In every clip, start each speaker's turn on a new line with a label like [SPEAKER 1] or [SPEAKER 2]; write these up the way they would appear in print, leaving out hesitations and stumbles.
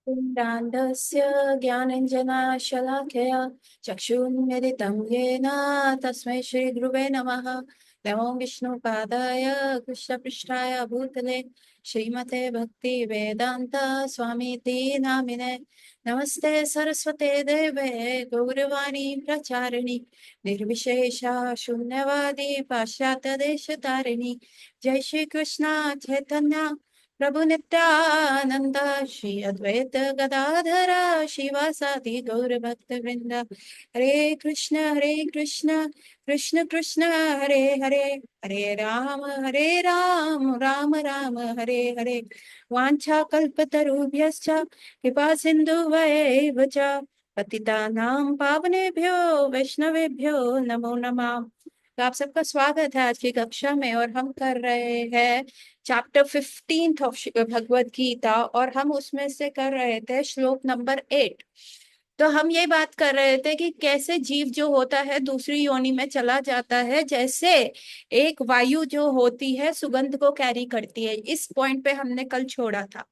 [SPEAKER 1] कुण्डाण्डस्य ज्ञानञ्जनशलाकया चक्षुन्मिलितं येन तस्मै श्रीगुरुवे नमः। नमो विष्णुपादाय कृष्णपृष्ठाय भूतले श्रीमते भक्तिवेदान्त स्वामीति नामिने। नमस्ते सरस्वते देवे गौरवाणी प्रचारिणि निर्विशेष शून्यवादी पाश्चात्यदेशतारिणि। जय श्री कृष्ण चैतन्य प्रभु नित्यानंद श्री अद्वैत गदाधर शिवासादि गौर भक्त वृंद। हरे कृष्ण कृष्ण कृष्ण हरे हरे, हरे राम राम राम हरे हरे। वाञ्छा कल्पतरुभ्यश्च कृपा सिन्धुभ्यैव च पतितानां पावनेभ्यो वैष्णवेभ्यो नमो नमः। तो आप सबका स्वागत है आज की कक्षा में, और हम कर रहे हैं चैप्टर 15 ऑफ भगवत गीता, और हम उसमें से कर रहे थे श्लोक नंबर 8। तो हम ये बात कर रहे थे कि कैसे जीव जो होता है दूसरी योनि में चला जाता है, जैसे एक वायु जो होती है सुगंध को कैरी करती है। इस पॉइंट पे हमने कल छोड़ा था।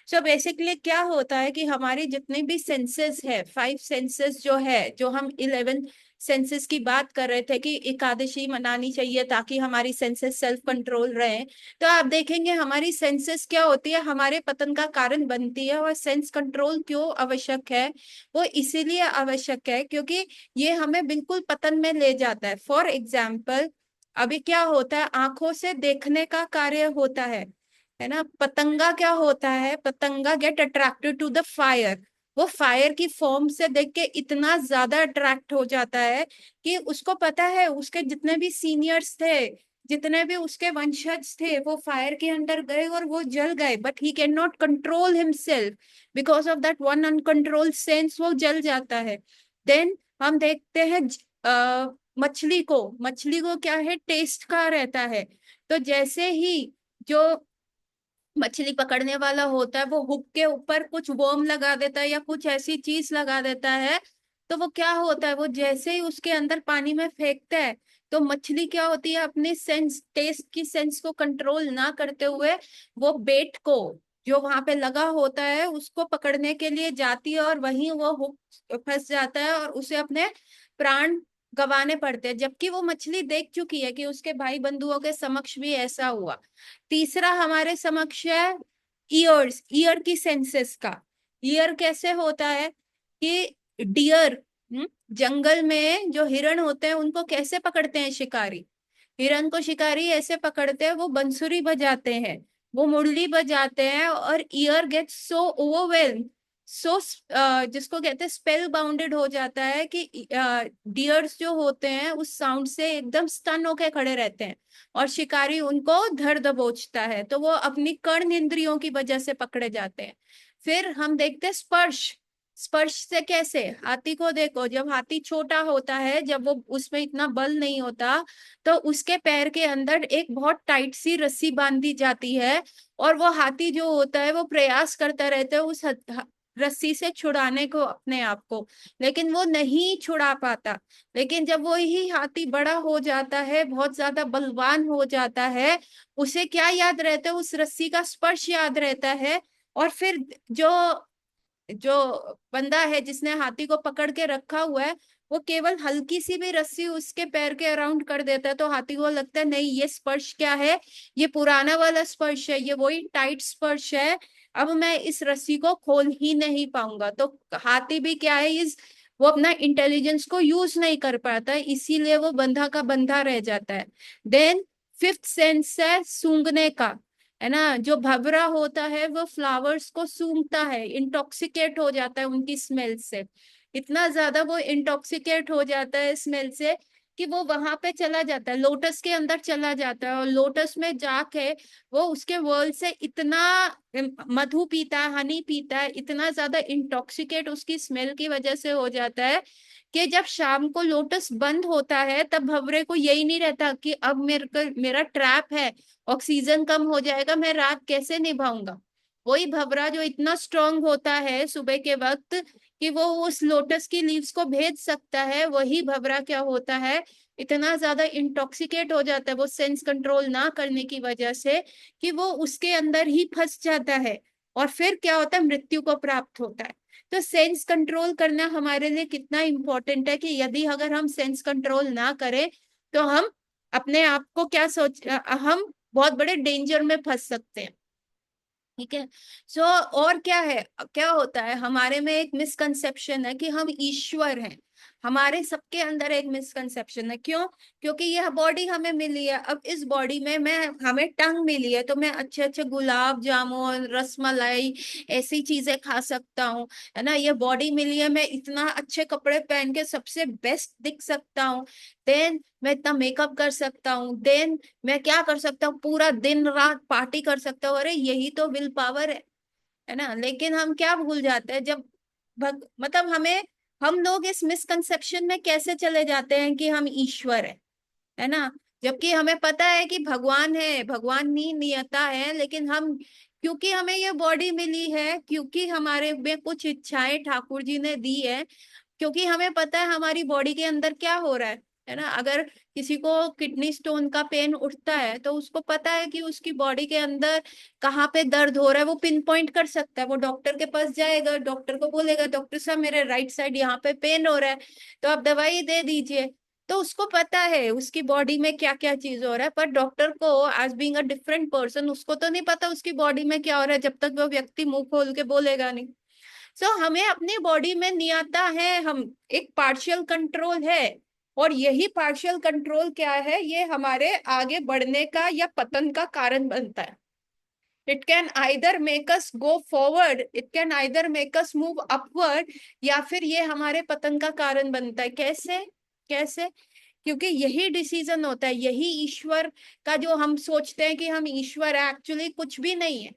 [SPEAKER 1] सो बेसिकली क्या होता है कि हमारी जितनी भी सेंसेस है, 5 सेंसेस जो है, जो हम 11 सेंसेस की बात कर रहे थे कि एकादशी मनानी चाहिए ताकि हमारी सेंसेस सेल्फ कंट्रोल रहे। तो आप देखेंगे हमारी सेंसेस क्या होती है, हमारे पतन का कारण बनती है। और सेंस कंट्रोल क्यों आवश्यक है? वो इसीलिए आवश्यक है क्योंकि ये हमें बिल्कुल पतन में ले जाता है। फॉर एग्जाम्पल, अभी क्या होता है, आंखों से देखने का कार्य होता है ना। पतंगा क्या होता है, पतंगा get attracted to the fire. वो फायर की फॉर्म से देख के इतना ज्यादा अट्रैक्ट हो जाता है कि उसको पता है उसके जितने भी सीनियर्स थे, जितने भी उसके वंशज थे, वो फायर के अंदर गए और वो जल गए, but he can not control himself because of that one uncontrol sense, वो जल जाता है। देन हम देखते हैं मछली को क्या है, टेस्ट का रहता है। तो जैसे ही जो मछली पकड़ने वाला होता है वो हुक के ऊपर कुछ वर्म लगा देता है या कुछ ऐसी चीज लगा देता है, तो वो क्या होता है, वो जैसे ही उसके अंदर पानी में फेंकता है, तो मछली क्या होती है, अपने सेंस, टेस्ट की सेंस को कंट्रोल ना करते हुए वो बेट को जो वहां पे लगा होता है उसको पकड़ने के लिए जाती है, और वहीं वो हुक फंस जाता है और उसे अपने प्राण गंवाने पड़ते हैं। जबकि वो मछली देख चुकी है कि उसके भाई बंधुओं के समक्ष भी ऐसा हुआ। तीसरा हमारे समक्ष है ईयर्स, ईयर की सेंसेस का। ईयर कैसे होता है कि डियर, जंगल में जो हिरण होते हैं उनको कैसे पकड़ते हैं शिकारी? हिरण को शिकारी ऐसे पकड़ते हैं, वो बंसुरी बजाते हैं, वो मुरली बजाते हैं, और ईयर गेट्स सो ओवरवेल्म, सो जिसको कहते हैं स्पेल बाउंडेड हो जाता है कि डियर्स जो होते हैं उस साउंड से एकदम स्टन होके खड़े रहते हैं, और शिकारी उनको धर दबोचता है, तो वो अपनी कर्ण इंद्रियों की वजह से पकड़े जाते हैं। फिर हम देखते हैं स्पर्श। स्पर्श से कैसे, हाथी को देखो, जब हाथी छोटा होता है, जब वो उसमें इतना बल नहीं होता, तो उसके पैर के अंदर एक बहुत टाइट सी रस्सी बांधी जाती है, और वो हाथी जो होता है वो प्रयास करता रहता है उस रस्सी से छुड़ाने को अपने आप को, लेकिन वो नहीं छुड़ा पाता। लेकिन जब वो ही हाथी बड़ा हो जाता है, बहुत ज्यादा बलवान हो जाता है, उसे क्या याद रहता है, उस रस्सी का स्पर्श याद रहता है। और फिर जो जो बंदा है जिसने हाथी को पकड़ के रखा हुआ है, वो केवल हल्की सी भी रस्सी उसके पैर के अराउंड कर देता है, तो हाथी को लगता है नहीं, ये स्पर्श क्या है, ये पुराना वाला स्पर्श है, ये वही टाइट स्पर्श है, अब मैं इस रस्सी को खोल ही नहीं पाऊंगा। तो हाथी भी क्या है, इस वो अपना इंटेलिजेंस को यूज नहीं कर पाता है, इसीलिए वो बंधा का बंधा रह जाता है। देन फिफ्थ सेंस है सूंघने का, है ना। जो भवरा होता है वो फ्लावर्स को सूंघता है, इंटॉक्सिकेट हो जाता है उनकी स्मेल से। इतना ज्यादा वो इंटॉक्सिकेट हो जाता है स्मेल से कि वो वहां पे चला जाता है, लोटस के अंदर चला जाता है, और लोटस में जाके वो उसके वर्ल्ड से इतना मधु पीता है, हनी पीता है, इतना ज्यादा इंटॉक्सिकेट उसकी स्मेल की वजह से हो जाता है कि जब शाम को लोटस बंद होता है तब भवरे को यही नहीं रहता कि अब मेरे को, मेरा ट्रैप है, ऑक्सीजन कम हो जाएगा, मैं रात कैसे निभाऊंगा। वही भवरा जो इतना स्ट्रांग होता है सुबह के वक्त कि वो उस लोटस की लीव्स को भेज सकता है, वही भवरा क्या होता है, इतना ज्यादा इंटॉक्सिकेट हो जाता है वो सेंस कंट्रोल ना करने की वजह से कि वो उसके अंदर ही फंस जाता है। और फिर क्या होता है, मृत्यु को प्राप्त होता है। तो सेंस कंट्रोल करना हमारे लिए कितना इंपॉर्टेंट है कि यदि अगर हम सेंस कंट्रोल ना करें तो हम अपने आप को क्या सोच, हम बहुत बड़े डेंजर में फंस सकते हैं। ठीक है। सो और क्या है, क्या होता है हमारे में एक मिसकंसेप्शन है कि हम ईश्वर हैं। हमारे सबके अंदर एक मिसकंसेप्शन है, क्यों? क्योंकि यह बॉडी हमें मिली है, अब इस बॉडी में मैं, हमें टंग मिली है तो मैं अच्छे अच्छे गुलाब जामुन रसमलाई ऐसी चीजें खा सकता हूँ, है ना। ये बॉडी मिली है, मैं इतना अच्छे कपड़े पहन के सबसे बेस्ट दिख सकता हूँ, देन मैं इतना मेकअप कर सकता हूँ, देन मैं क्या कर सकता हूँ, पूरा दिन रात पार्टी कर सकता हूँ। अरे यही तो विल पावर है ना। लेकिन हम क्या भूल जाते हैं, जब मतलब हमें, हम लोग इस मिसकंसेप्शन में कैसे चले जाते हैं कि हम ईश्वर है ना। जबकि हमें पता है कि भगवान है, भगवान ही नियता है, लेकिन हम, क्योंकि हमें ये बॉडी मिली है, क्योंकि हमारे में कुछ इच्छाएं ठाकुर जी ने दी है, क्योंकि हमें पता है हमारी बॉडी के अंदर क्या हो रहा है ना। अगर किसी को किडनी स्टोन का पेन उठता है तो उसको पता है कि उसकी बॉडी के अंदर कहाँ पे दर्द हो रहा है, वो पिन पॉइंट कर सकता है। वो डॉक्टर के पास जाएगा, डॉक्टर को बोलेगा डॉक्टर साहब मेरे राइट साइड यहाँ पे पेन हो रहा है, तो आप दवाई दे दीजिए। तो उसको पता है उसकी बॉडी में क्या क्या चीज हो रहा है, पर डॉक्टर को as being a different person उसको तो नहीं पता उसकी बॉडी में क्या हो रहा है, जब तक वो व्यक्ति मुंह खोल के बोलेगा नहीं। सो हमें अपनी बॉडी में नियता है, हम एक पार्शियल कंट्रोल है, और यही पार्शियल कंट्रोल क्या है, ये हमारे आगे बढ़ने का या पतन का कारण बनता है। It can either make us go forward, it can either make us move upward, या फिर ये हमारे पतन का कारण बनता है। कैसे? कैसे? क्योंकि यही डिसीजन होता है, यही ईश्वर का, जो हम सोचते हैं कि हम ईश्वर है, एक्चुअली कुछ भी नहीं है।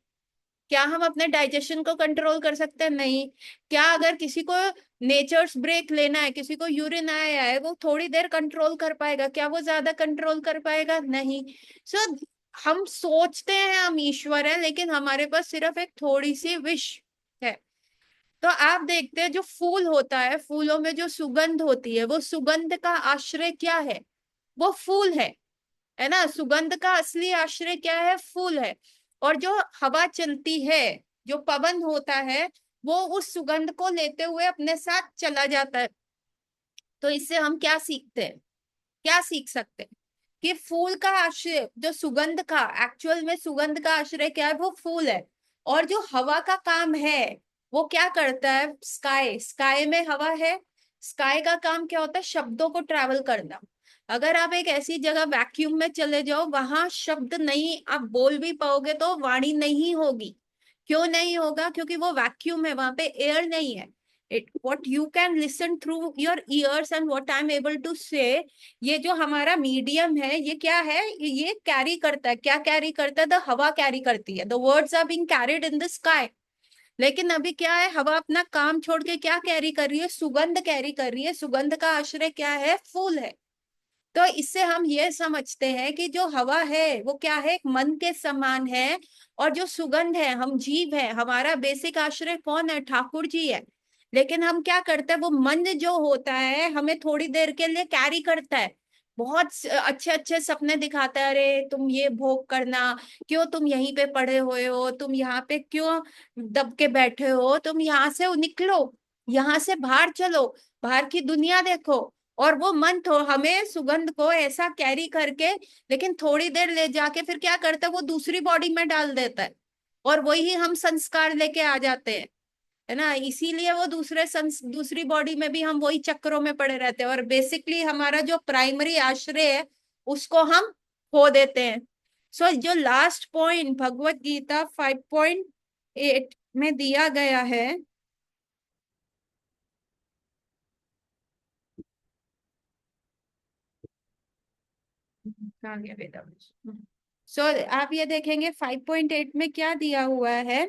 [SPEAKER 1] क्या हम अपने डाइजेशन को कंट्रोल कर सकते हैं? नहीं। क्या अगर किसी को नेचर्स ब्रेक लेना है, किसी को यूरिन आया है, वो थोड़ी देर कंट्रोल कर पाएगा? क्या वो ज्यादा कंट्रोल कर पाएगा? नहीं। सो हम सोचते हैं हम ईश्वर है, लेकिन हमारे पास सिर्फ एक थोड़ी सी विश है। तो आप देखते हैं जो फूल होता है, फूलों में जो सुगंध होती है, वो सुगंध का आश्रय क्या है? वो फूल है ना। सुगंध का असली आश्रय क्या है? फूल है। और जो हवा चलती है, जो पवन होता है, वो उस सुगंध को लेते हुए अपने साथ चला जाता है। तो इससे हम क्या सीखते हैं, क्या सीख सकते हैं? कि फूल का आश्रय, जो सुगंध का, एक्चुअल में सुगंध का आश्रय क्या है? वो फूल है। और जो हवा का काम है, वो क्या करता है? स्काई, स्काई में हवा है। स्काई का काम क्या होता है? शब्दों को ट्रैवल करना। अगर आप एक ऐसी जगह वैक्यूम में चले जाओ, वहां शब्द नहीं, आप बोल भी पाओगे तो वाणी नहीं होगी। क्यों नहीं होगा? क्योंकि वो वैक्यूम है, वहां पे एयर नहीं है। It what you can listen through your ears and what I'm able to say, ये जो हमारा मीडियम है, ये क्या है? ये कैरी करता है, क्या कैरी करता है? द हवा कैरी करती है, the words are being carried in the sky. लेकिन अभी क्या है, हवा अपना काम छोड़ के क्या कैरी कर रही है? सुगंध कैरी कर रही है। सुगंध का आश्रय क्या है? फूल है। तो इससे हम ये समझते हैं कि जो हवा है वो क्या है? एक मन के समान है। और जो सुगंध है, हम जीव है, हमारा बेसिक आश्रय कौन है? ठाकुर जी है। लेकिन हम क्या करते हैं, वो मन जो होता है हमें थोड़ी देर के लिए कैरी करता है, बहुत अच्छे अच्छे सपने दिखाता है। अरे तुम ये भोग करना, क्यों तुम यहीं पे पड़े हुए हो, तुम यहाँ पे क्यों दब के बैठे हो, तुम यहाँ से निकलो, यहाँ से बाहर चलो, बाहर की दुनिया देखो। और वो मन तो हमें सुगंध को ऐसा कैरी करके, लेकिन थोड़ी देर ले जाके फिर क्या करता है, वो दूसरी बॉडी में डाल देता है, और वही हम संस्कार लेके आ जाते हैं, है ना। इसीलिए वो दूसरी बॉडी में भी हम वही चक्रों में पड़े रहते हैं, और बेसिकली हमारा जो प्राइमरी आश्रय है उसको हम खो देते हैं। सो जो लास्ट पॉइंट भगवत गीता 5.8 में दिया गया है, कहाँ गया बेटा? सो आप ये देखेंगे 5.8 में क्या दिया हुआ है।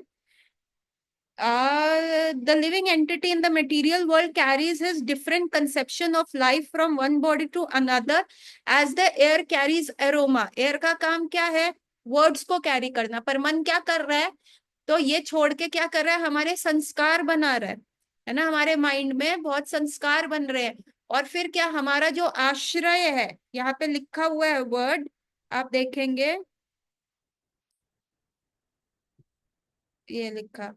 [SPEAKER 1] The living entity in the material world carries his different conception of life from one body to another as the air carries aroma. Air का काम क्या है? वर्ड्स को कैरी करना। पर मन क्या कर रहा है? तो ये छोड़ के क्या कर रहा है? हमारे संस्कार बना रहा है ना। हमारे माइंड में बहुत संस्कार बन रहे हैं। और फिर क्या, हमारा जो आश्रय है, यहाँ पे लिखा हुआ है वर्ड, आप देखेंगे ये लिखा।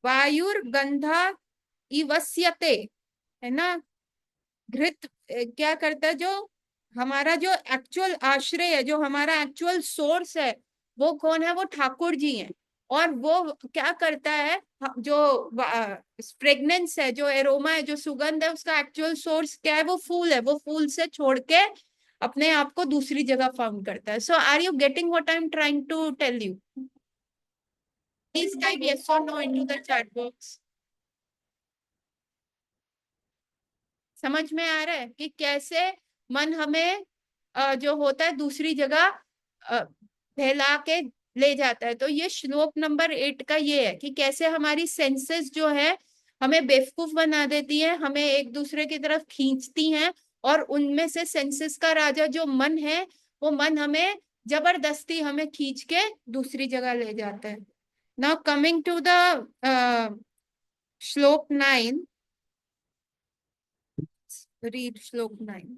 [SPEAKER 1] वायुर्गंधा इवस्यते, है ना। घृत क्या करता है, जो हमारा जो एक्चुअल आश्रय है, जो हमारा एक्चुअल सोर्स है, वो कौन है, वो ठाकुर जी हैं। और वो क्या करता है, जो फ्रेग्नेंस है, जो एरोमा है, जो सुगंध है, उसका एक्चुअल सोर्स क्या है, वो फूल है। वो फूल से छोड़ के अपने आप को दूसरी जगह फाउंड करता है। So are you getting what I am trying to tell you? Please type yes और no into the chat box. समझ में आ रहा है कि कैसे मन हमें जो होता है दूसरी जगह फैला के ले जाता है। तो ये श्लोक नंबर 8 का ये है कि कैसे हमारी सेंसेस जो है हमें बेवकूफ बना देती है, हमें एक दूसरे की तरफ खींचती हैं। और उनमें से सेंसेस का राजा जो मन है, वो मन हमें जबरदस्ती हमें खींच के दूसरी जगह ले जाता है। नाउ कमिंग टू द श्लोक 9। रीड श्लोक 9।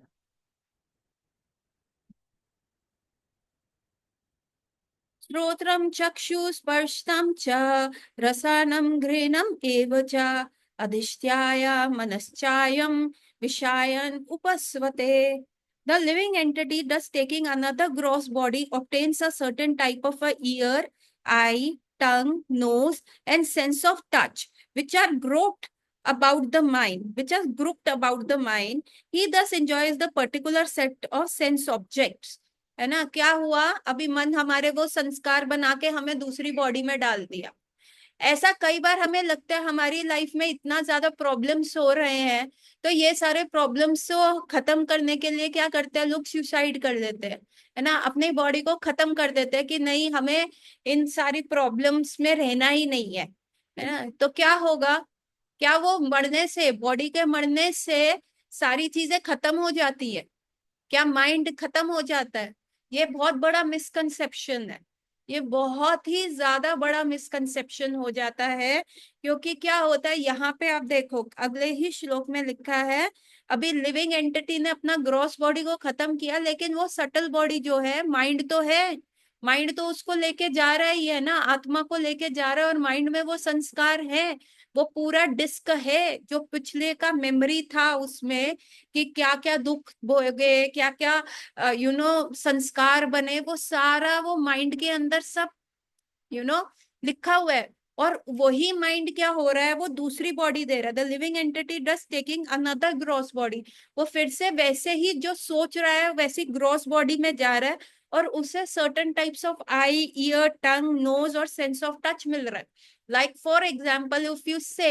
[SPEAKER 1] श्रोत्रं चक्षुस्पर्शं च रसानं घ्रेणम् एव च अधिष्ठाय मनश्चायं विषयान् उपस्वते। The living entity, thus taking another gross body, obtains a certain type of a ear, eye, tongue, nose, and sense of touch, which are grouped about the mind, which are grouped about the mind. He thus enjoys the particular set of sense objects. है ना, क्या हुआ, अभी मन हमारे वो संस्कार बना के हमें दूसरी बॉडी में डाल दिया। ऐसा कई बार हमें लगता है हमारी लाइफ में इतना ज्यादा प्रॉब्लम्स हो रहे हैं, तो ये सारे प्रॉब्लम्स को खत्म करने के लिए क्या करते हैं लोग, सुसाइड कर देते हैं, है ना। अपनी बॉडी को खत्म कर देते हैं कि नहीं, हमें इन सारी प्रॉब्लम्स में रहना ही नहीं है ना। तो क्या होगा, क्या वो मरने से, बॉडी के मरने से सारी चीजें खत्म हो जाती है? क्या माइंड खत्म हो जाता है? ये बहुत बड़ा मिसकंसेप्शन है। ये बहुत ही ज्यादा बड़ा मिसकंसेप्शन हो जाता है। क्योंकि क्या होता है, यहाँ पे आप देखो अगले ही श्लोक में लिखा है, अभी लिविंग एंटिटी ने अपना ग्रॉस बॉडी को खत्म किया, लेकिन वो सटल बॉडी जो है, माइंड तो है, माइंड तो उसको लेके जा रहा ही है ना, आत्मा को लेके जा रहा है। और माइंड में वो संस्कार है, वो पूरा डिस्क है जो पिछले का मेमोरी था उसमें, कि क्या क्या दुख भोगे, क्या क्या संस्कार बने, वो सारा वो माइंड के अंदर सब यू नो लिखा हुआ है। और वही माइंड क्या हो रहा है, वो दूसरी बॉडी दे रहा है। The living entity does taking another gross body, वो फिर से वैसे ही जो सोच रहा है वैसी ग्रॉस बॉडी में जा रहा है। और उसे certain types of eye, ear, tongue, nose और सेंस ऑफ टच मिल रहा है। Like for example, if you say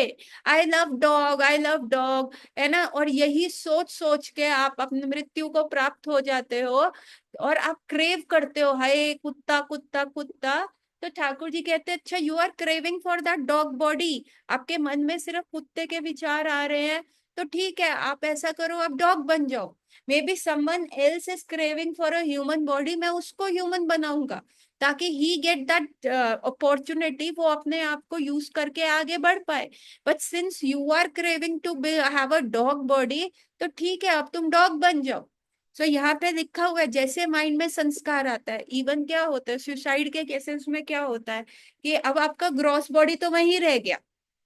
[SPEAKER 1] I love dog, I love dog, है ना, और यही सोच सोच के आप अपनी मृत्यु को प्राप्त हो जाते हो। और आप क्रेव करते हो, हाय कुत्ता कुत्ता कुत्ता। तो ठाकुर जी कहते हैं, अच्छा you are craving for that dog body, आपके मन में सिर्फ कुत्ते के विचार आ रहे हैं, तो ठीक है, आप ऐसा करो, आप डॉग बन जाओ। May be someone else is craving for a human body, मैं उसको ह्यूमन बनाऊंगा ताकि ही गेट दैट अपॉर्चुनिटी, वो अपने आप को यूज करके आगे बढ़ पाए। But since you are craving to have a dog body, तो ठीक है, अब तुम डॉग बन जाओ। सो यहाँ पे लिखा हुआ है, जैसे माइंड में संस्कार आता है, इवन क्या होता है सुसाइड के केसेस में, क्या होता है कि अब आपका ग्रॉस बॉडी तो वहीं रह गया,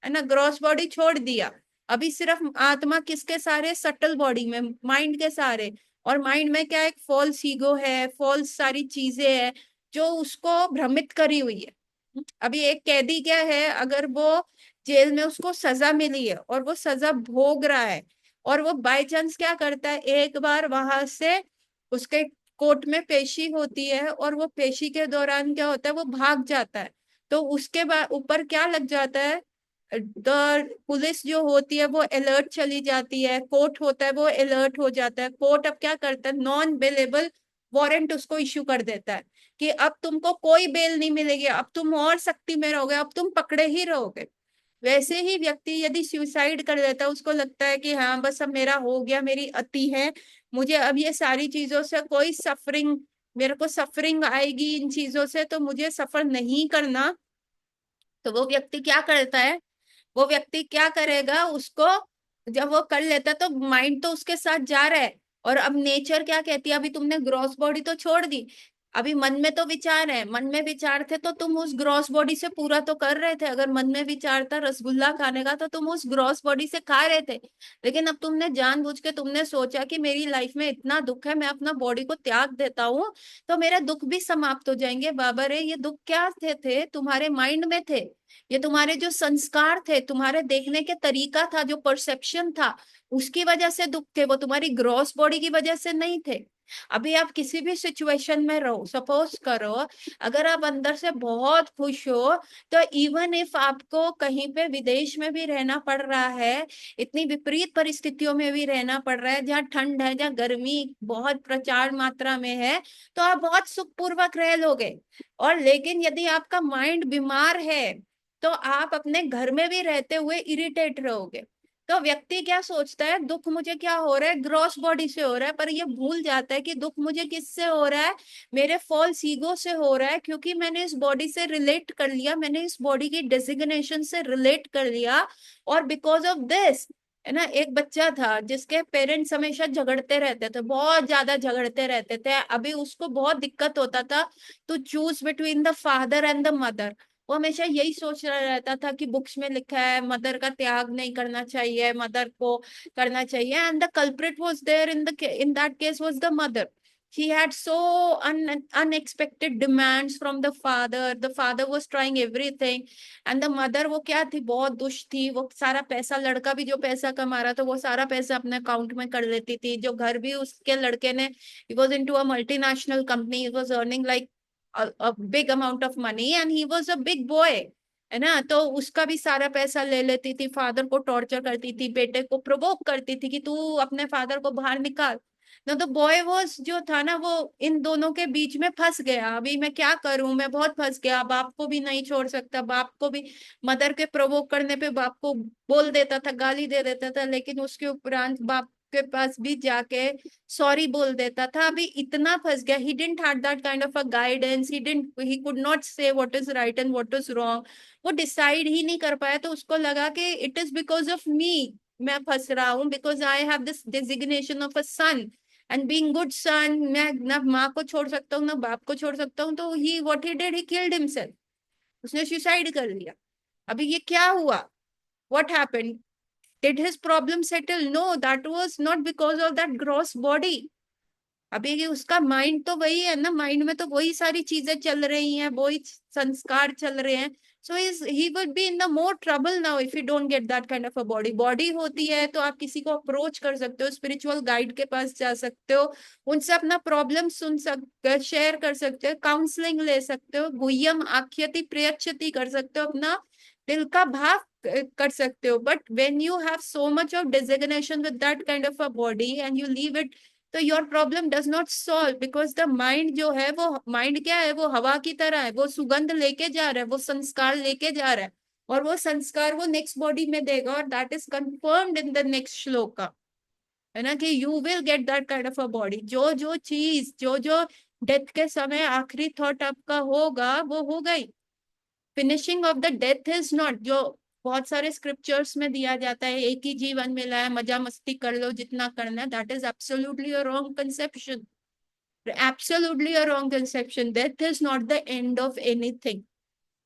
[SPEAKER 1] है ना, ग्रॉस बॉडी छोड़ दिया, अभी सिर्फ आत्मा किसके सारे, सटल बॉडी में, माइंड के सारे। और माइंड में क्या, एक फॉल्स ईगो है, फॉल्स सारी चीजें हैं जो उसको भ्रमित करी हुई है। अभी एक कैदी क्या है, अगर वो जेल में उसको सजा मिली है और वो सजा भोग रहा है, और वो बाय चांस क्या करता है, एक बार वहां से उसके कोर्ट में पेशी होती है, और वो पेशी के दौरान क्या होता है, वो भाग जाता है। तो उसके बाद ऊपर क्या लग जाता है, द पुलिस जो होती है वो अलर्ट चली जाती है, कोर्ट होता है वो अलर्ट हो जाता है। कोर्ट अब क्या करता है, नॉन बेलेबल वारंट उसको इश्यू कर देता है कि अब तुमको कोई बेल नहीं मिलेगी, अब तुम और सख्ती में रहोगे, अब तुम पकड़े ही रहोगे। वैसे ही व्यक्ति यदि सुसाइड कर लेता है, उसको लगता है कि हाँ बस अब मेरा हो गया, मेरी अति है, मुझे अब ये सारी चीजों से कोई सफरिंग, मेरे को सफरिंग आएगी इन चीजों से, तो मुझे सफर नहीं करना। तो वो व्यक्ति क्या करता है, वो व्यक्ति क्या करेगा, उसको जब वो कर लेता है तो माइंड तो उसके साथ जा रहा है, और अब नेचर क्या कहती है, अभी तुमने ग्रॉस बॉडी तो छोड़ दी, अभी मन में तो विचार है, मन में विचार थे तो तुम उस ग्रॉस बॉडी से पूरा तो कर रहे थे। अगर मन में विचार था रसगुल्ला खाने का तो तुम उस ग्रॉस बॉडी से खा रहे थे। लेकिन अब तुमने जानबूझ के तुमने सोचा कि मेरी लाइफ में इतना दुख है, मैं अपना बॉडी को त्याग देता हूँ तो मेरे दुख भी समाप्त हो जाएंगे। बाबा रे, ये दुख क्या थे तुम्हारे माइंड में थे, ये तुम्हारे जो संस्कार थे, तुम्हारे देखने के तरीका था, जो परसेप्शन था, उसकी वजह से दुख थे, वो तुम्हारी ग्रॉस बॉडी की वजह से नहीं थे। अभी आप किसी भी सिचुएशन में रहो, सपोज करो अगर आप अंदर से बहुत खुश हो, तो इवन इफ आपको कहीं पे विदेश में भी रहना पड़ रहा है, इतनी विपरीत परिस्थितियों में भी रहना पड़ रहा है, जहाँ ठंड है, जहाँ गर्मी बहुत प्रचंड मात्रा में है, तो आप बहुत सुखपूर्वक रह लोगे। और लेकिन यदि आपका माइंड बीमार है तो आप अपने घर में भी रहते हुए इरिटेट रहोगे। तो व्यक्ति क्या सोचता है, दुख मुझे क्या हो रहा है, ग्रॉस बॉडी से हो रहा है, पर ये भूल जाता है कि दुख मुझे किससे हो रहा है, मेरे फॉल्स ईगो से हो रहा है, क्योंकि मैंने इस बॉडी से रिलेट कर लिया, मैंने इस बॉडी की डेजिग्नेशन से रिलेट कर लिया। और बिकॉज ऑफ दिस, है ना, एक बच्चा था जिसके पेरेंट्स हमेशा झगड़ते रहते थे, बहुत ज्यादा झगड़ते रहते थे, अभी उसको बहुत दिक्कत होता था to choose between the father and the mother. वो हमेशा यही सोच रहा रहता था कि बुक्स में लिखा है मदर का त्याग नहीं करना चाहिए, मदर को करना चाहिए, and the culprit was there in that case was the mother. He had so unexpected demands from the father. The father was trying everything, and the mother, वो क्या थी, बहुत दुष्ट थी। वो सारा पैसा, लड़का भी जो पैसा कमा रहा था वो सारा पैसा अपने अकाउंट में कर लेती थी। जो घर भी उसके लड़के ने, he was into a multinational company, he was earning like a big amount of money and he was a big boy, है ना, तो उसका भी सारा पैसा ले लेती थी, फादर को टॉर्चर करती थी, बेटे को प्रोवोक करती थी कि तू अपने फादर को बाहर निकाल। ना तो बॉय वॉज जो था ना, वो इन दोनों के बीच में फंस गया, अभी मैं क्या करूं, मैं बहुत फंस गया, बाप को भी नहीं छोड़ सकता, बाप को भी, मदर के प्रोवोक करने पे बाप को बोल देता था, गाली दे देता था, लेकिन उसके उपरांत बाप के पास भी जाके सॉरी बोल देता था। अभी इतना फंस गया, he didn't had that kind of a guidance, he could not say what is right and what is wrong, वो डिसाइड ही नहीं कर पाया। तो उसको लगा कि it is because of me, मैं फंस रहा हूँ, because I have this designation of a son and being good son, मैं ना माँ को छोड़ सकता हूँ ना बाप को छोड़ सकता हूँ। तो he what he did, he killed himself, उसने सुसाइड कर लिया। अभी ये क्या हुआ, what happened, did his problem settle? No, that was not because of that gross body. अभी ये उसका माइंड तो वही है ना, माइंड में तो वही सारी चीजें चल रही हैं, वही संस्कार चल रहे हैं। So is he would be in the more trouble now if you don't get that kind of a body. Body होती है तो आप किसी को अप्रोच कर सकते हो, स्पिरिचुअल गाइड के पास जा सकते हो, उनसे अपना प्रॉब्लम सुन सकते, शेयर कर सकते हो, काउंसलिंग ले सकते हो, गुह्यम आख्यति प्रयच्छति कर सकते हो, अपना दिल का भाव कर सकते हो। But when you have so much of designation with that kind of a body and you leave it, तो your problem does not solve, because the mind जो है, वो माइंड क्या है, वो हवा की तरह है, वो सुगंध लेके जा रहा है, वो संस्कार लेके जा रहा है, और वो संस्कार वो नेक्स्ट बॉडी में देगा, और that is confirmed in the next shloka, है ना, कि you will get that kind of a body. जो जो चीज, जो जो डेथ के समय आखिरी थॉट आपका होगा वो हो गई। Finishing of the death is not, जो बहुत सारे स्क्रिप्चर्स में दिया जाता है, एक ही जीवन मिला है, मजा मस्ती कर लो जितना करना है, that is absolutely a wrong conception, absolutely a wrong conception. Death is not the end of anything,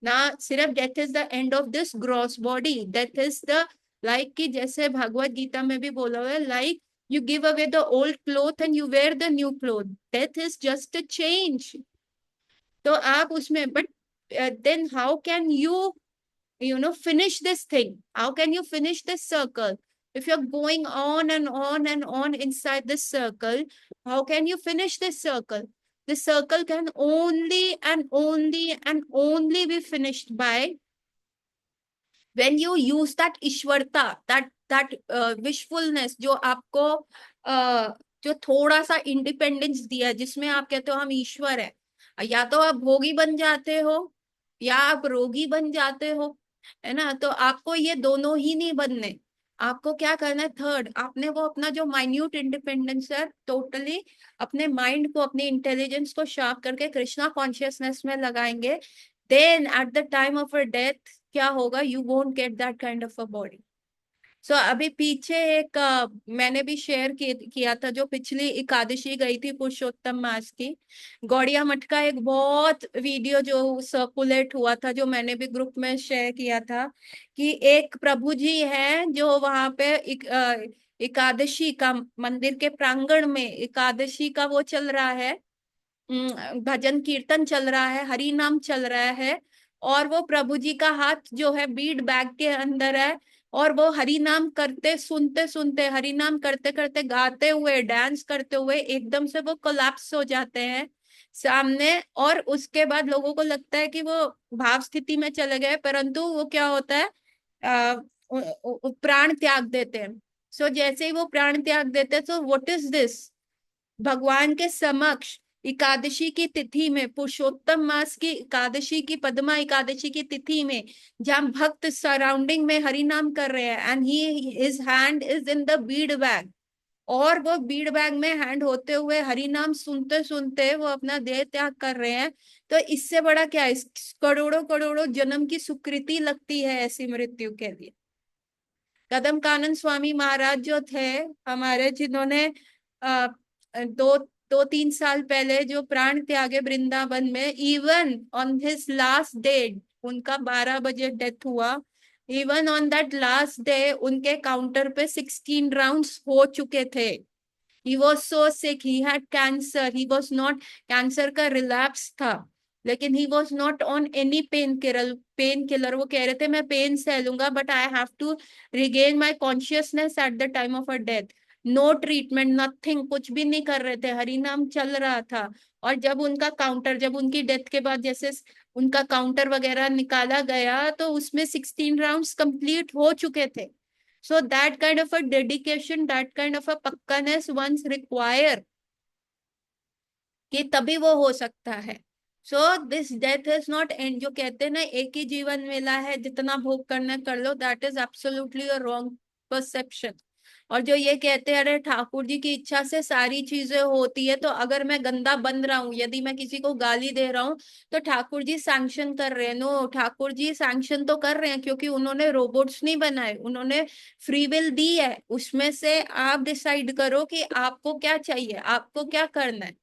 [SPEAKER 1] ना सिर्फ death is the end of this gross body, death is the, like कि जैसे भगवत गीता में भी बोला हुआ है, like you give away the old cloth and you wear the new cloth, death is just a change. तो आप उसमें, but then how can you finish this thing, how can you finish this circle? If you're going on and on and on inside this circle, how can you finish this circle? This circle can only and only and only be finished by when you use that ईश्वरता, that wishfulness, जो आपको जो थोड़ा सा independence दिया है, जिसमें आप कहते हो हम ईश्वर है। या तो आप भोगी बन जाते हो या आप रोगी बन जाते हो, है ना, तो आपको ये दोनों ही नहीं बनने। आपको क्या करना है, थर्ड, आपने वो अपना जो माइन्यूट इंडिपेंडेंस है टोटली अपने माइंड को, अपने इंटेलिजेंस को शार्प करके कृष्णा कॉन्शियसनेस में लगाएंगे। Then at the time of a death क्या होगा, you won't get that kind of a body. So अभी पीछे एक मैंने भी शेयर किया था, जो पिछली एकादशी गई थी पुरुषोत्तम मास की, गौड़िया मठ का एक बहुत वीडियो जो सर्कुलेट हुआ था, जो मैंने भी ग्रुप में शेयर किया था, कि एक प्रभु जी हैं जो वहां पे एकादशी का मंदिर के प्रांगण में एकादशी का वो चल रहा है, भजन कीर्तन चल रहा है, हरि नाम चल रहा है, और वो प्रभु जी का हाथ जो है बीड बैग के अंदर है, और वो हरि नाम करते सुनते सुनते, हरि नाम करते करते, गाते हुए, डांस करते हुए एकदम से वो कोलैप्स हो जाते हैं सामने। और उसके बाद लोगों को लगता है कि वो भाव स्थिति में चले गए, परंतु वो क्या होता है, आ, प्राण त्याग देते हैं। सो जैसे ही वो प्राण त्याग देते हैं, तो व्हाट इज दिस, भगवान के समक्ष एकादशी की तिथि में, पुरुषोत्तम मास की एकादशी की, पद्मा एकादशी की तिथि में, जहां भक्त सराउंडिंग में हरि नाम कर रहे हैं, and he his hand is in the Beed bag, और वो बीड बैग में हैंड होते हुए हरि नाम सुनते सुनते वो अपना देह त्याग कर रहे हैं। तो इससे बड़ा क्या है, करोड़ों करोड़ों जन्म की सुकृति लगती है ऐसी मृत्यु के लिए। कदम कानन स्वामी महाराज जो थे हमारे, जिन्होंने अ, दो दो तीन साल पहले जो प्राण त्यागे वृंदावन में, even on his last day, उनका 12 बजे डेथ हुआ, even on that last day उनके काउंटर पे 16 राउंड्स हो चुके थे। He was so sick, he had cancer, he was not, cancer का रिलैप्स था, लेकिन he was not on any painkiller. वो कह रहे थे मैं पेन सह लूंगा, but I have to regain my consciousness at the time of a death. No treatment, nothing, कुछ भी नहीं कर रहे थे, हरि नाम चल रहा था। और जब उनका काउंटर, जब उनकी डेथ के बाद जैसे उनका काउंटर वगैरह निकाला गया, तो उसमें 16 राउंड्स कंप्लीट हो चुके थे। So that kind of a dedication, that kind of a पक्कानेस once require, कि तभी वो हो सकता है। So this death is not and, जो कहते हैं ना एक ही जीवन मिला है, जितना भोग करना कर लो, that is absolutely a wrong perception. और जो ये कहते हैं अरे ठाकुर जी की इच्छा से सारी चीजें होती है, तो अगर मैं गंदा बन रहा हूं, यदि मैं किसी को गाली दे रहा हूं, तो ठाकुर जी सैंक्शन कर रहे हैं। नो, ठाकुर जी सैंक्शन तो कर रहे हैं, क्योंकि उन्होंने रोबोट्स नहीं बनाए, उन्होंने फ्री विल दी है, उसमें से आप डिसाइड करो कि आपको क्या चाहिए, आपको क्या करना है।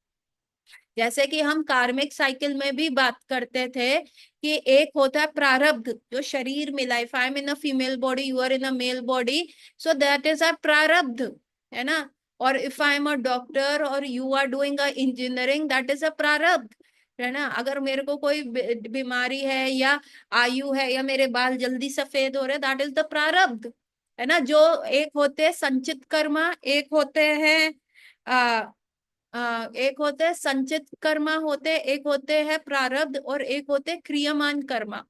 [SPEAKER 1] जैसे कि हम कार्मिक साइकिल में भी बात करते थे कि एक होता है प्रारब्ध, जो शरीर मिला, if I am in a female body, you are in a male body, so that is a प्रारब्ध, है ना। और if I am a doctor और you are doing a engineering, that is a प्रारब्ध, है ना। अगर मेरे को कोई बीमारी है, या आयु है, या मेरे बाल जल्दी सफेद हो रहे, दैट इज द प्रारब्ध, है ना। जो एक होते हैं संचित कर्मा, एक होते हैं एक होते हैं संचित कर्मा, होते एक होते हैं प्रारब्ध, और एक होते हैं क्रियमान कर्मा,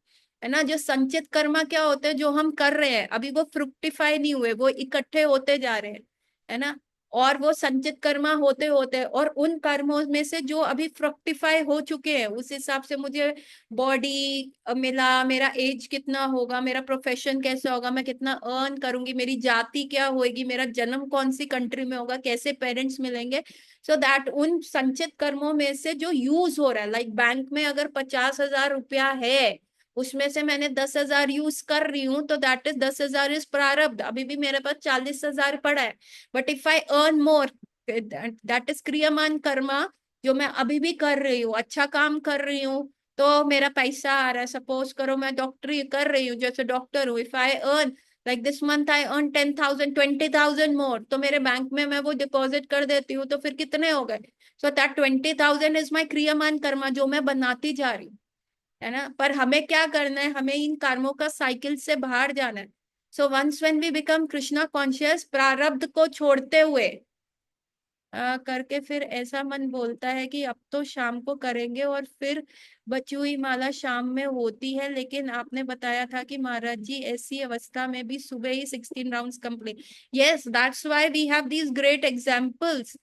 [SPEAKER 1] है ना। जो संचित कर्मा क्या होते हैं, जो हम कर रहे हैं अभी, वो फ्रुक्टिफाई नहीं हुए, वो इकट्ठे होते जा रहे हैं, है ना। और वो संचित कर्मा होते होते, और उन कर्मों में से जो अभी फ्रुक्टिफाई हो चुके हैं, उस हिसाब से मुझे बॉडी मिला, मेरा एज कितना होगा, मेरा प्रोफेशन कैसा होगा, मैं कितना अर्न करूंगी, मेरी जाति क्या होगी, मेरा जन्म कौन सी कंट्री में होगा, कैसे पेरेंट्स मिलेंगे। सो दैट उन संचित कर्मों में से जो यूज हो रहा है, लाइक बैंक में अगर 50,000 रुपया है, उसमें से मैंने 10,000 यूज कर रही हूँ, तो दैट इज 10,000 इज प्रारब्ध, अभी भी मेरे पास 40,000 पड़ा है। But if I earn more, that is क्रियमान कर्मा, जो मैं अभी भी कर रही हूँ, अच्छा काम कर रही हूँ, तो मेरा पैसा आ रहा है। सपोज करो मैं डॉक्टरी कर रही हूँ, जैसे डॉक्टर हूँ, if I earn like this month I earn 10,000, 20,000 मोर, तो मेरे बैंक में मैं वो डिपॉजिट कर देती हूँ, तो फिर कितने हो गए। सो दैट 20,000 इज माई क्रियमान कर्मा, जो मैं बनाती जा रही हूँ, है ना। पर हमें क्या करना है, हमें इन कर्मों का साइकिल से बाहर जाना है। So once when we become Krishna conscious, प्रारब्ध को छोड़ते हुए करके, फिर ऐसा मन बोलता है कि अब तो शाम को करेंगे, और फिर बची हुई माला शाम में होती है। लेकिन आपने बताया था कि महाराज जी ऐसी अवस्था में भी सुबह ही 16 rounds complete. Yes, that's why we have these great examples,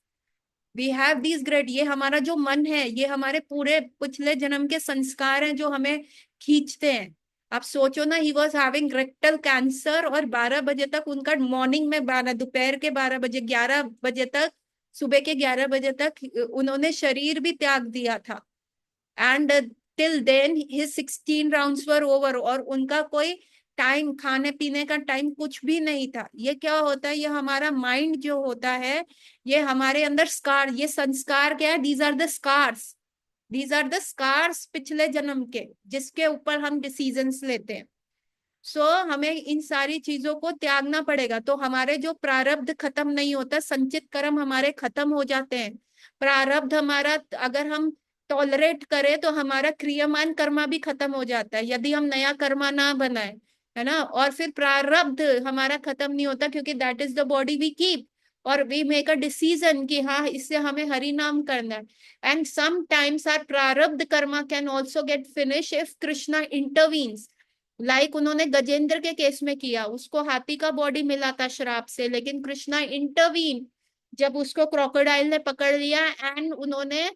[SPEAKER 1] we have these great, ये हमारा जो मन है, ये हमारे पूरे पिछले जन्म के संस्कार हैं जो हमें खींचते हैं। आप सोचो ना, he was having rectal cancer, और 12 बजे तक उनका, मॉर्निंग में 12, दोपहर के 12 बजे, 11 बजे तक, सुबह के 11 बजे तक उन्होंने शरीर भी त्याग दिया था। And till then his 16 rounds were over, और उनका कोई टाइम, खाने पीने का टाइम कुछ भी नहीं था। ये क्या होता है, ये हमारा माइंड जो होता है, ये हमारे अंदर स्कार, ये संस्कार क्या है, these are the scars, these are the scars पिछले जन्म के, जिसके ऊपर हम डिसीजंस लेते हैं। हमें इन सारी चीजों को त्यागना पड़ेगा। तो हमारे जो प्रारब्ध खत्म नहीं होता, संचित कर्म हमारे खत्म हो जाते हैं। प्रारब्ध हमारा अगर हम टॉलरेट करें तो हमारा क्रियमान कर्मा भी खत्म हो जाता है, यदि हम नया कर्मा ना बनाए, है ना। और फिर प्रारब्ध हमारा खत्म नहीं होता, क्योंकि that is the body we keep, और वी मेक अ डिसीजन कि हाँ इससे हमें हरि नाम करना है। एंड सम टाइम्स आर प्रारब्ध Karma can also get finish if Krishna intervenes. Like उन्होंने गजेंद्र के केस में किया, उसको हाथी का बॉडी मिला था श्राप से, लेकिन कृष्णा इंटरवीन, जब उसको क्रोकोडाइल ने पकड़ लिया, एंड उन्होंने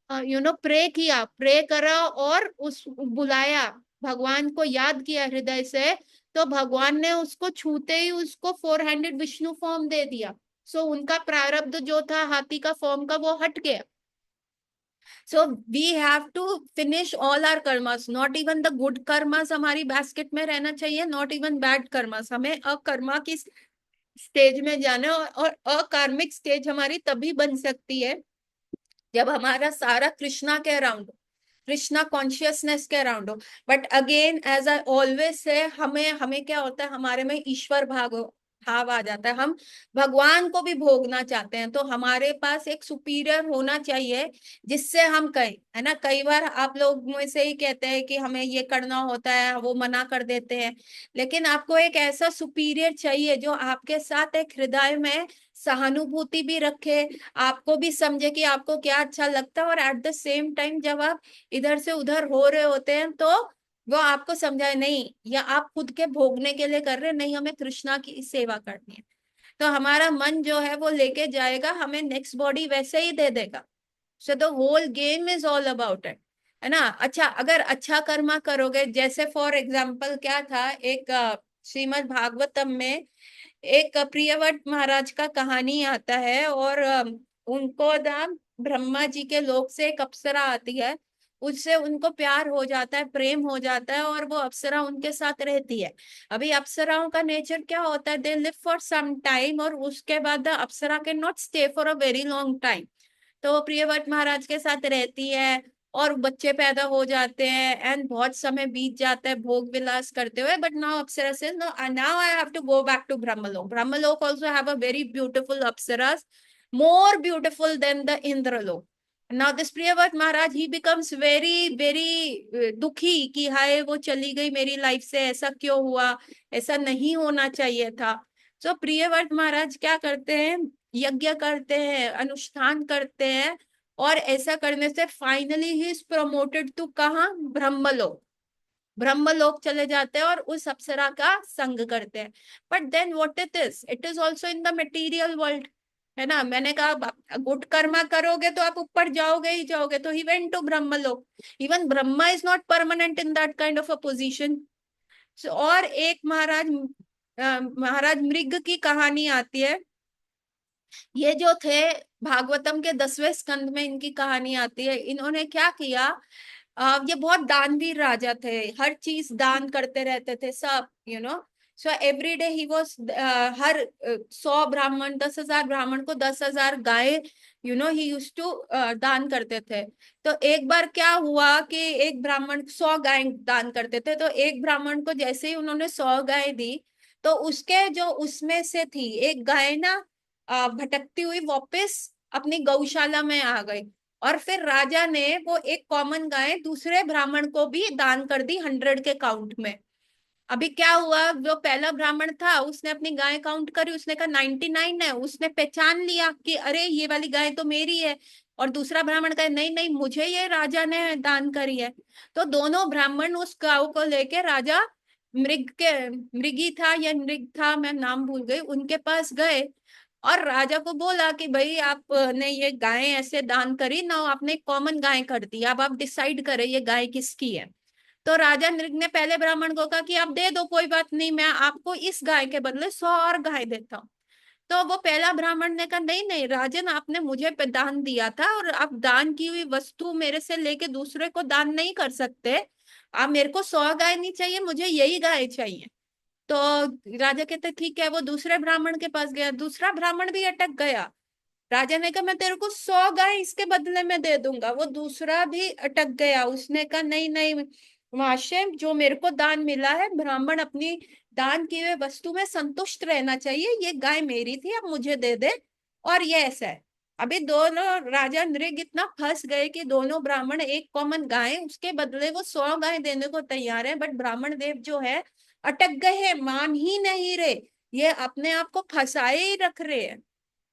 [SPEAKER 1] प्रे किया, प्रे करा, और उस बुलाया, भगवान को याद किया हृदय से, तो भगवान ने उसको छूते ही उसको 4 हैंडेड विष्णु फॉर्म दे दिया। उनका प्रारब्ध जो था हाथी का फॉर्म का, वो हट गया। So we have to finish all our karmas, not even the good karmas हमारी बास्केट में रहना चाहिए, not even bad karmas। हमें अकर्मा की स्टेज में जाना है, और अकार्मिक स्टेज हमारी तभी बन सकती है जब हमारा सारा कृष्णा के अराउंड, कृष्णा कॉन्शियसनेस के अराउंड हो। But again as I always say, हमें हमें क्या होता है, हमारे में ईश्वर भाव आ जाता है, हम भगवान को भी भोगना चाहते हैं। तो हमारे पास एक सुपीरियर होना चाहिए जिससे हम कहें, है ना। कई बार आप लोग मुझसे ही कहते हैं कि हमें ये करना होता है, वो मना कर देते हैं, लेकिन आपको एक ऐसा सुपीरियर चाहिए जो आपके साथ एक हृदय में सहानुभूति भी रखे, आपको भी समझे कि आपको क्या अच्छा लगता है, और एट द सेम टाइम जब आप इधर से उधर हो रहे होते हैं तो वो आपको समझाए नहीं, या आप खुद के भोगने के लिए कर रहे नहीं, हमें कृष्णा की सेवा करनी है। तो हमारा मन जो है वो लेके जाएगा, हमें नेक्स्ट बॉडी वैसे ही दे देगा। So the whole game is all about it, है ना। अच्छा, अगर अच्छा कर्मा करोगे, जैसे फॉर एग्जाम्पल क्या था, एक श्रीमद् भागवतम में एक प्रियव्रत महाराज का कहानी आता है, और उनको ना ब्रह्मा जी के लोक से एक अप्सरा आती है, उससे उनको प्यार हो जाता है, प्रेम हो जाता है, और वो अप्सरा उनके साथ रहती है। अभी अप्सराओं का नेचर क्या होता है, they live for some time, और उसके बाद apsara can not stay for a very long time. तो वो प्रियव्रत महाराज के साथ रहती है, और बच्चे पैदा हो जाते हैं, एंड बहुत समय बीत जाता है भोग विलास करते हुए। But now Apsara says no, now I have to go back to Brahmalok. Brahmalok also have a very beautiful apsaras, more beautiful than the Indralok. Now this Priyavrat Maharaj, he becomes very very दुखी कि हाय वो चली गई मेरी life से, ऐसा क्यों हुआ, ऐसा नहीं होना चाहिए था। तो प्रियव्रत महाराज क्या करते हैं, यज्ञ करते हैं, अनुष्ठान करते हैं, और ऐसा करने से finally he is promoted to कहाँ, ब्रह्मलोक। ब्रह्मलोक चले जाते हैं और उस अप्सरा का संग करते हैं। But then what it is also in the material world, है ना। मैंने कहा गुड कर्मा करोगे तो आप ऊपर जाओगे ही जाओगे, तो he went to Brahmaloka. Even Brahma is not permanent in that kind of a position. और एक महाराज मृग की कहानी आती है। ये जो थे, भागवतम के 10वें स्कंद में इनकी कहानी आती है। इन्होंने क्या किया, ये बहुत दानवीर राजा थे, हर चीज दान करते रहते थे सब, so every day he was, हर 100 ब्राह्मण, 10,000 ब्राह्मण को 10,000 गाय, ही यूज टू दान करते थे। तो एक बार क्या हुआ कि एक ब्राह्मण 100 गाय दान करते थे, तो एक ब्राह्मण को जैसे ही उन्होंने 100 गाय दी, तो उसके जो उसमें से थी एक गाय ना, भटकती हुई वापस अपनी गौशाला में आ गई। और फिर राजा ने वो एक कॉमन गाय दूसरे ब्राह्मण को भी दान कर दी 100 के काउंट में। अभी क्या हुआ, जो पहला ब्राह्मण था उसने अपनी गाय काउंट करी, उसने कहा 99 है, उसने पहचान लिया कि अरे ये वाली गाय तो मेरी है। और दूसरा ब्राह्मण कहे नहीं नहीं, मुझे ये राजा ने दान करी है। तो दोनों ब्राह्मण उस गाय को लेके राजा मृगी था या मृग था, मैं नाम भूल गई, उनके पास गए, और राजा को बोला कि भाई आपने ये गाय ऐसे दान करी ना, आपने कॉमन गाय कर दी, अब आप डिसाइड करें ये गाय किसकी है। तो राजा नृग ने पहले ब्राह्मण को कहा कि आप दे दो, कोई बात नहीं, मैं आपको इस गाय के बदले 100 और गाय देता हूँ। तो वो पहला ब्राह्मण ने कहा नहीं नहीं राजन, आपने मुझे पे दान दिया था, और आप दान की हुई वस्तु मेरे से लेके दूसरे को दान नहीं कर सकते। आप, मेरे को 100 गाय नहीं चाहिए, मुझे यही गाय चाहिए। तो राजा कहते ठीक है, वो दूसरे ब्राह्मण के पास गया, दूसरा ब्राह्मण भी अटक गया। राजा ने कहा मैं तेरे को 100 गाय इसके बदले में दे दूंगा। वो दूसरा भी अटक गया, उसने कहा नहीं नहीं महाशय, जो मेरे को दान मिला है, ब्राह्मण अपनी दान की हुई वस्तु में संतुष्ट रहना चाहिए, ये गाय मेरी थी अब मुझे दे दे। और ये ऐसा है। अभी दोनों राजा नृग इतना फंस गए कि दोनों ब्राह्मण एक कॉमन गाय, उसके बदले वो 100 गाय देने को तैयार है, बट ब्राह्मण देव जो है अटक गए हैं, मान ही नहीं रहे, ये अपने आप को फंसाए ही रख रहे हैं।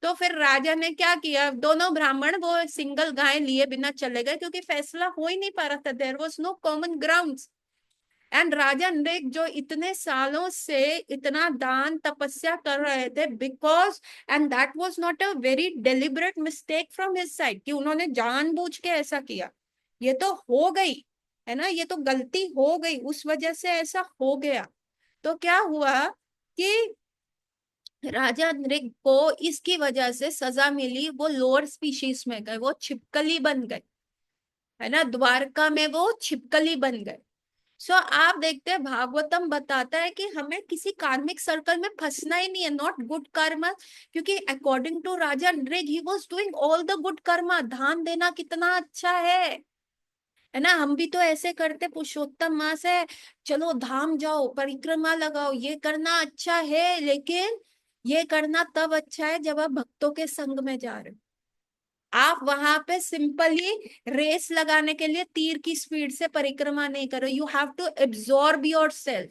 [SPEAKER 1] तो फिर राजा ने क्या किया, दोनों ब्राह्मण वो सिंगल गाय लिए बिना चले गए, क्योंकि फैसला हो ही नहीं पा रहा था, there was no common ground. And Raja Nrig जो इतने सालों से इतना दान तपस्या कर रहे थे, because and that was not a very deliberate mistake from his side कि उन्होंने जानबूझ के ऐसा किया, ये तो हो गई है ना, ये तो गलती हो गई, उस वजह से ऐसा हो गया। तो क्या हुआ कि राजा नृग को इसकी वजह से सजा मिली, वो लोअर स्पीशीज में गए, वो छिपकली बन गए, है ना, द्वारका में वो छिपकली बन गए। सो आप देखते हैं भागवतम बताता है कि हमें किसी कार्मिक सर्कल में फंसना ही नहीं है, नॉट गुड कर्मा, क्योंकि according to Raja Nriga he was doing all the good karma, दान देना कितना अच्छा है ना। हम भी तो ऐसे करते, पुरुषोत्तम मास है, चलो धाम जाओ, परिक्रमा लगाओ, ये करना अच्छा है, लेकिन ये करना तब अच्छा है जब आप भक्तों के संग में जा रहे हो। आप वहां पे सिंपली रेस लगाने के लिए तीर की स्पीड से परिक्रमा नहीं करो, you have to absorb your self,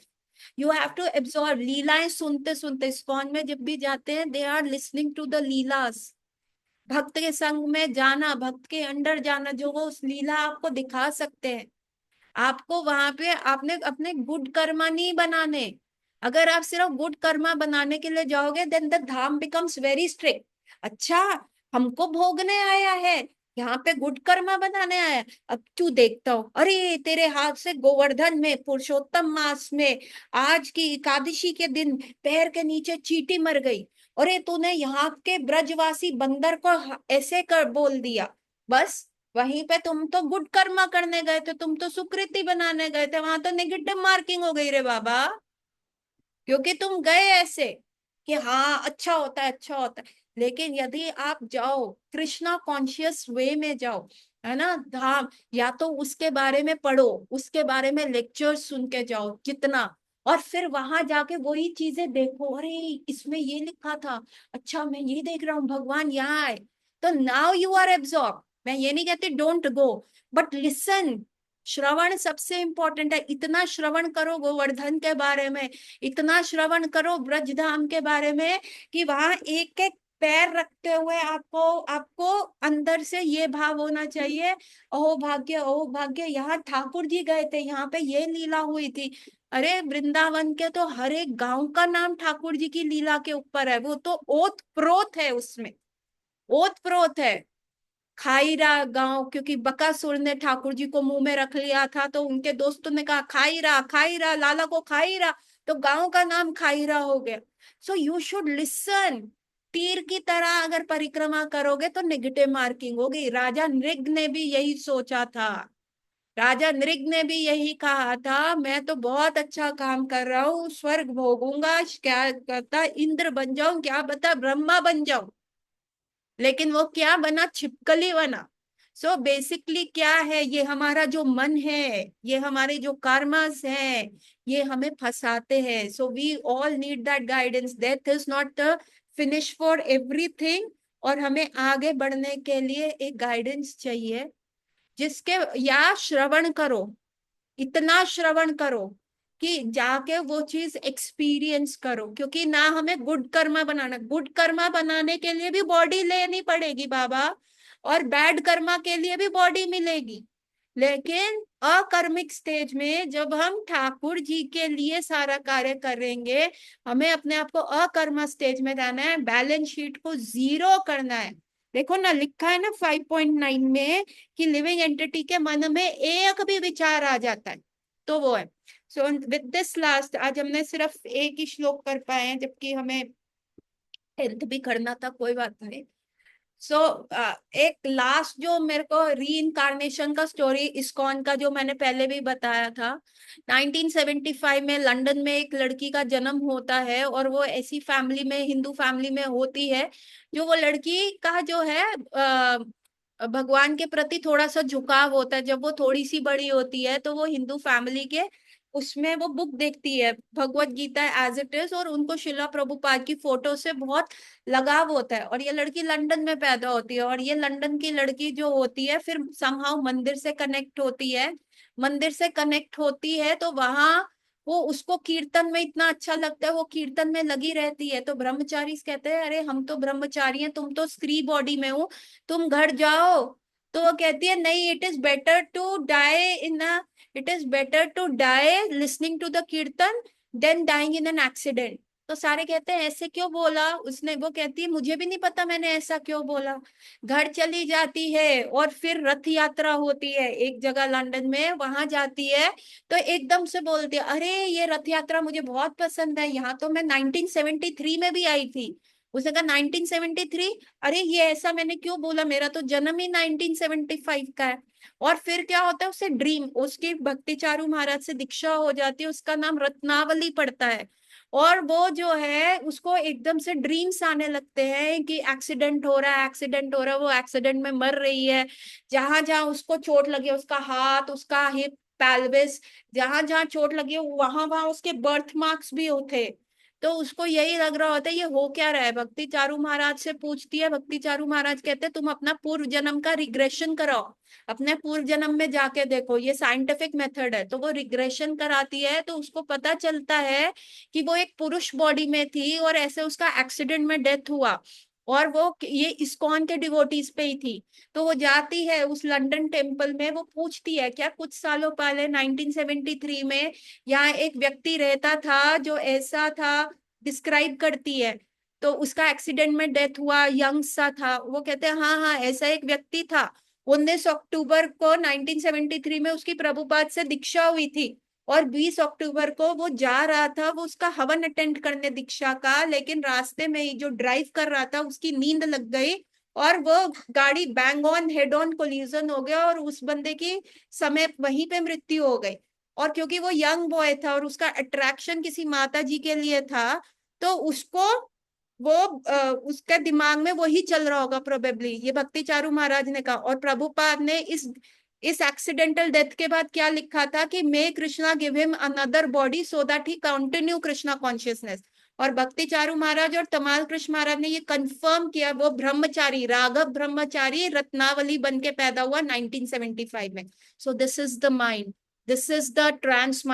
[SPEAKER 1] you have to absorb. लीलाएं सुनते सुनते इस्कॉन में जब भी जाते हैं, they are listening to the lilas. भक्त के संग में जाना, भक्त के अंडर जाना, जो वो उस लीला आपको दिखा सकते हैं, आपको वहां पे आपने अपने गुड कर्मा नहीं बनाने। अगर आप सिर्फ गुड कर्मा बनाने के लिए जाओगे, then the dham becomes very strict. अच्छा, हमको भोगने आया है, यहाँ पे गुड कर्मा बनाने आया है, अब तू देखता हो, अरे तेरे हाथ से गोवर्धन में पुरुषोत्तम मास में आज की एकादशी के दिन पैर के नीचे चींटी मर गई, अरे तूने यहाँ के ब्रजवासी बंदर को ऐसे कर बोल दिया, बस वहीं पे तुम तो गुड कर्मा करने गए थे, तुम तो सुकृति बनाने गए थे, वहां तो नेगेटिव मार्किंग हो गई रे बाबा, क्योंकि तुम गए ऐसे कि हाँ अच्छा होता है अच्छा होता है। लेकिन यदि आप जाओ कृष्णा कॉन्शियस वे में जाओ, है ना, धाम, या तो उसके बारे में पढ़ो, उसके बारे में लेक्चर सुन के जाओ कितना, और फिर वहां जाके वही चीजें देखो, अरे इसमें ये लिखा था, अच्छा मैं ये देख रहा हूँ भगवान यहाँ आए, तो नाउ यू आर एब्जॉर्ब। मैं ये नहीं कहती डोंट गो, बट लिसन। श्रवण सबसे इंपॉर्टेंट है, इतना श्रवण करो गोवर्धन के बारे में, इतना श्रवण करो ब्रजधाम के बारे में, कि वहां एक एक पैर रखते हुए आपको आपको अंदर से ये भाव होना चाहिए, अहो भाग्य अहो भाग्य, यहाँ ठाकुर जी गए थे, यहाँ पे ये लीला हुई थी। अरे वृंदावन के तो हर एक गांव का नाम ठाकुर जी की लीला के ऊपर है, वो तो ओत प्रोत है उसमें, ओत प्रोत है। खाईरा गांव, क्योंकि बकासुर ने ठाकुर जी को मुंह में रख लिया था, तो उनके दोस्तों ने कहा खाईरा खाईरा, लाला को खाईरा, तो गांव का नाम खाईरा हो गया। So you should listen. तीर की तरह अगर परिक्रमा करोगे तो नेगेटिव मार्किंग होगी। राजा नृग ने भी यही सोचा था, राजा नृग ने भी यही कहा था, मैं तो बहुत अच्छा काम कर रहा हूँ, स्वर्ग भोगूंगा, क्या करता इंद्र बन जाऊं, क्या बता ब्रह्मा बन जाऊं, लेकिन वो क्या बना, छिपकली बना। सो बेसिकली क्या है, ये हमारा जो मन है, ये हमारे जो कर्मस हैं, ये हमें फंसाते हैं। So we all need that guidance, that is not the finish for everything. और हमें आगे बढ़ने के लिए एक गाइडेंस चाहिए, जिसके, या श्रवण करो, इतना श्रवण करो कि जाके वो चीज एक्सपीरियंस करो, क्योंकि ना हमें गुड कर्मा बनाना, गुड कर्मा बनाने के लिए भी बॉडी लेनी पड़ेगी बाबा, और बैड कर्मा के लिए भी बॉडी मिलेगी। लेकिन अकर्मिक स्टेज में जब हम ठाकुर जी के लिए सारा कार्य करेंगे, हमें अपने आप को अकर्मा स्टेज में जाना है, बैलेंस शीट को जीरो करना है। देखो ना, लिखा है ना 5.9 में कि लिविंग एंटिटी के मन में एक भी विचार आ जाता है तो वो है। सो विद दिस लास्ट, आज हमने सिर्फ एक ही श्लोक कर पाए हैं, जबकि हमें 10th भी करना था, कोई बात नहीं। सो एक लास्ट जो मेरे को री इनकारनेशन का स्टोरी इस्कॉन का जो मैंने पहले भी बताया था, 1975 में लंदन में एक लड़की का जन्म होता है और वो ऐसी फैमिली में, हिंदू फैमिली में होती है, जो वो लड़की का जो है भगवान के प्रति थोड़ा सा झुकाव होता है। जब वो थोड़ी सी बड़ी होती है तो वो हिंदू फैमिली के उसमें वो बुक देखती है, Bhagavad Gita as it is, और उनको शिला प्रभुपाद की फोटो से बहुत लगाव होता है। और ये लड़की लंदन में पैदा होती है, और ये लंदन की लड़की जो होती है फिर समहाउ मंदिर से कनेक्ट होती है। मंदिर से कनेक्ट होती है तो वहां वो उसको कीर्तन में इतना अच्छा लगता है, वो कीर्तन में लगी रहती है। तो ब्रह्मचारी कहते हैं अरे हम तो ब्रह्मचारी हैं, तुम तो स्त्री बॉडी में हो, तुम घर जाओ। तो वो कहती है नहीं, it is better to die in a it is better to die listening to the kirtan than dying in an accident. तो सारे कहते हैं ऐसे क्यों बोला उसने? वो कहती है मुझे भी नहीं पता मैंने ऐसा क्यों बोला। घर चली जाती है और फिर रथ यात्रा होती है एक जगह लंदन में, वहां जाती है। तो एकदम से बोलती है अरे ये रथ यात्रा मुझे बहुत पसंद है, यहाँ तो मैं 1973 में भी आई थी। उसने कहा 1973? अरे ये ऐसा मैंने क्यों बोला, मेरा तो जन्म ही 1975 का है। और फिर क्या होता है, उसे ड्रीम, उसकी भक्ति चारू महाराज से दीक्षा हो जाती है, उसका नाम रत्नावली पड़ता है। और वो जो है उसको एकदम से ड्रीम्स आने लगते हैं कि एक्सीडेंट हो रहा है, एक्सीडेंट हो रहा है, वो एक्सीडेंट में मर रही है। जहां जहां उसको चोट लगी है, उसका हाथ, उसका हिप, पेल्विस, जहां जहां चोट लगी है वहां वहां उसके बर्थ मार्क्स भी होते। तो उसको यही लग रहा होता है ये हो क्या रहा है। भक्ति चारू महाराज से पूछती है, भक्ति चारू महाराज कहते हैं तुम अपना पूर्व जन्म का रिग्रेशन कराओ, अपने पूर्व जन्म में जाके देखो, ये साइंटिफिक मेथड है। तो वो रिग्रेशन कराती है तो उसको पता चलता है कि वो एक पुरुष बॉडी में थी और ऐसे उसका एक्सीडेंट में डेथ हुआ, और वो ये इस्कॉन के डिवोटीज पे ही थी। तो वो जाती है उस लंदन टेम्पल में, वो पूछती है क्या कुछ सालों पहले 1973 में यहाँ एक व्यक्ति रहता था जो ऐसा था, डिस्क्राइब करती है। तो उसका एक्सीडेंट में डेथ हुआ, यंग सा था। वो कहते हैं हाँ हाँ ऐसा एक व्यक्ति था। 19 अक्टूबर को 1973 में उसकी प्रभुपाद से दीक्षा हुई थी, और 20 अक्टूबर को वो जा रहा था वो उसका हवन अटेंड करने दीक्षा का, लेकिन रास्ते में ही जो ड्राइव कर रहा था उसकी नींद लग गई और वो गाड़ी bang on head on collision हो गया, और उस बंदे की समय वहीं पे मृत्यु हो गई। और क्योंकि वो यंग बॉय था और उसका अट्रैक्शन किसी माता जी के लिए था, तो उसको वो उसके दिमाग में वही चल रहा होगा प्रोबेबली, ये भक्ति चारू महाराज ने कहा। और प्रभुपाद ने इस एक्सीडेंटल डेथ के बाद क्या लिखा था कि may Krishna give him another body so that he continue Krishna consciousness. और भक्ति चारू महाराज और तमाल कृष्ण महाराज ने ये कंफर्म किया, वो ब्रह्मचारी, राघव ब्रह्मचारी रत्नावली बन के पैदा हुआ 1975 में। So this is the mind, this is the trans